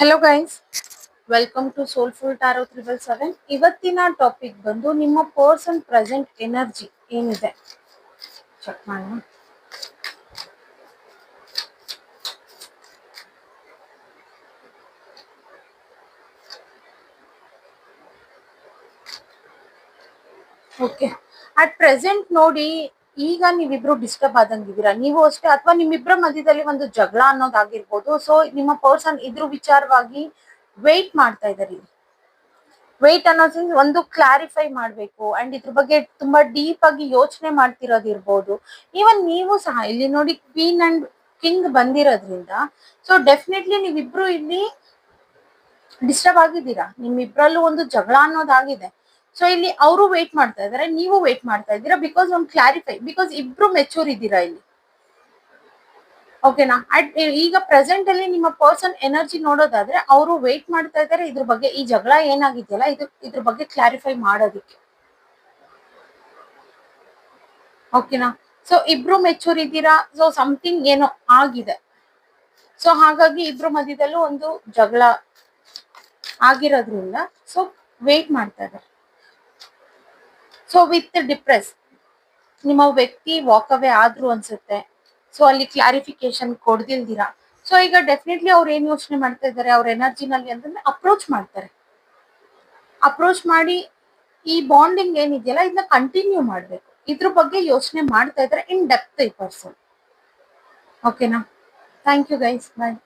Hello guys, welcome to Soulful Tarot 777. ಇವತ್ತಿನ topic ಬಂದು ನಿಮ್ಮ ಪರ್ಸನ್ ಪ್ರೆಸೆಂಟ್ ಎನರ್ಜಿ ಏನಿದೆ ಚೆಕ್ ಮಾಡೋಣ. ಓಕೆ, ಅಟ್ ಪ್ರೆಸೆಂಟ್ ನೋಡಿ, ಈಗ ನೀವಿಬ್ರು ಡಿಸ್ಟರ್ಬ್ ಆದಂಗಿದ್ದೀರಾ, ನೀವು ಅಷ್ಟೇ, ಅಥವಾ ನಿಮ್ಮಿಬ್ಬರ ಮಧ್ಯದಲ್ಲಿ ಒಂದು ಜಗಳ ಅನ್ನೋದಾಗಿರ್ಬೋದು. ಸೊ ನಿಮ್ಮ ಪರ್ಸನ್ ಇದ್ರ ವಿಚಾರವಾಗಿ ವೇಟ್ ಮಾಡ್ತಾ ಇದ್ದಾರೆ. ವೇಟ್ ಅನ್ನೋದು ಒಂದು ಕ್ಲಾರಿಫೈ ಮಾಡಬೇಕು ಅಂಡ್ ಇದ್ರ ಬಗ್ಗೆ ತುಂಬಾ ಡೀಪ್ ಆಗಿ ಯೋಚನೆ ಮಾಡ್ತಿರೋದಿರ್ಬೋದು. ಈವನ್ ನೀವು ಸಹ ಇಲ್ಲಿ ನೋಡಿ ಕ್ವೀನ್ ಅಂಡ್ ಕಿಂಗ್ ಬಂದಿರೋದ್ರಿಂದ, ಸೊ ಡೆಫಿನೆಟ್ಲಿ ನೀವಿಬ್ರು ಇಲ್ಲಿ ಡಿಸ್ಟರ್ಬ್ ಆಗಿದ್ದೀರಾ. ನಿಮ್ಮಿಬ್ರಲ್ಲೂ ಒಂದು ಜಗಳ ಅನ್ನೋದಾಗಿದೆ. ಸೊ ಇಲ್ಲಿ ಅವರು ವೇಟ್ ಮಾಡ್ತಾ ಇದಾರೆ, ನೀವು ವೇಟ್ ಮಾಡ್ತಾ ಇದ್ದೀರಾ. ಬಿಕಾಸ್ ಒಂದು ಕ್ಲಾರಿಫೈ, ಬಿಕಾಸ್ ಇಬ್ರು ಮೆಚೂರ್ ಇದ್ದೀರಾ ಇಲ್ಲಿ. ಓಕೆನಾ? ಈಗ ಪ್ರೆಸೆಂಟ್ ಅಲ್ಲಿ ನಿಮ್ಮ ಪರ್ಸನ್ ಎನರ್ಜಿ ನೋಡೋದಾದ್ರೆ ಅವರು ವೇಟ್ ಮಾಡ್ತಾ ಇದ್ದಾರೆ ಇದ್ರ ಬಗ್ಗೆ, ಈ ಜಗಳ ಏನಾಗಿದೆಯಲ್ಲ ಇದ್ರ ಬಗ್ಗೆ ಕ್ಲಾರಿಫೈ ಮಾಡೋದಿಕ್ಕೆ. ಓಕೆನಾ? ಸೊ ಇಬ್ರು ಮೆಚೂರ್ ಇದ್ದೀರಾ. ಸೊ ಸಮಥಿಂಗ್ ಏನೋ ಆಗಿದೆ. ಸೊ ಹಾಗಾಗಿ ಇಬ್ರು ಮಧ್ಯದಲ್ಲೂ ಒಂದು ಜಗಳ ಆಗಿರೋದ್ರಿಂದ ಸೊ ವೇಟ್ ಮಾಡ್ತಾ ಇದ್ದಾರೆ. ಸೊ ವಿತ್ ಡಿಪ್ರೆಸ್ ನಿಮ್ಮ ವ್ಯಕ್ತಿ ವಾಕ್ ಅವೇ ಆದ್ರು ಅನ್ಸುತ್ತೆ. ಸೊ ಅಲ್ಲಿ ಕ್ಲಾರಿಫಿಕೇಶನ್ ಕೊಡ್ದಿಲ್ದಿರಾ. ಸೊ ಈಗ ಡೆಫಿನೆಟ್ಲಿ ಅವ್ರು ಏನ್ ಯೋಚನೆ ಮಾಡ್ತಾ ಇದ್ದಾರೆ ಅವ್ರ ಎನರ್ಜಿನಲ್ಲಿ ಅಂತಂದ್ರೆ ಅಪ್ರೋಚ್ ಮಾಡ್ತಾರೆ. ಅಪ್ರೋಚ್ ಮಾಡಿ ಈ ಬಾಂಡಿಂಗ್ ಏನಿದೆಯಲ್ಲ ಇದನ್ನ ಕಂಟಿನ್ಯೂ ಮಾಡ್ಬೇಕು, ಇದ್ರ ಬಗ್ಗೆ ಯೋಚನೆ ಮಾಡ್ತಾ ಇದ್ದಾರೆ ಇನ್ ಡೆಪ್ತ್ ಈ ಪರ್ಸನ್. ಓಕೆನಾ? Thank you guys, bye.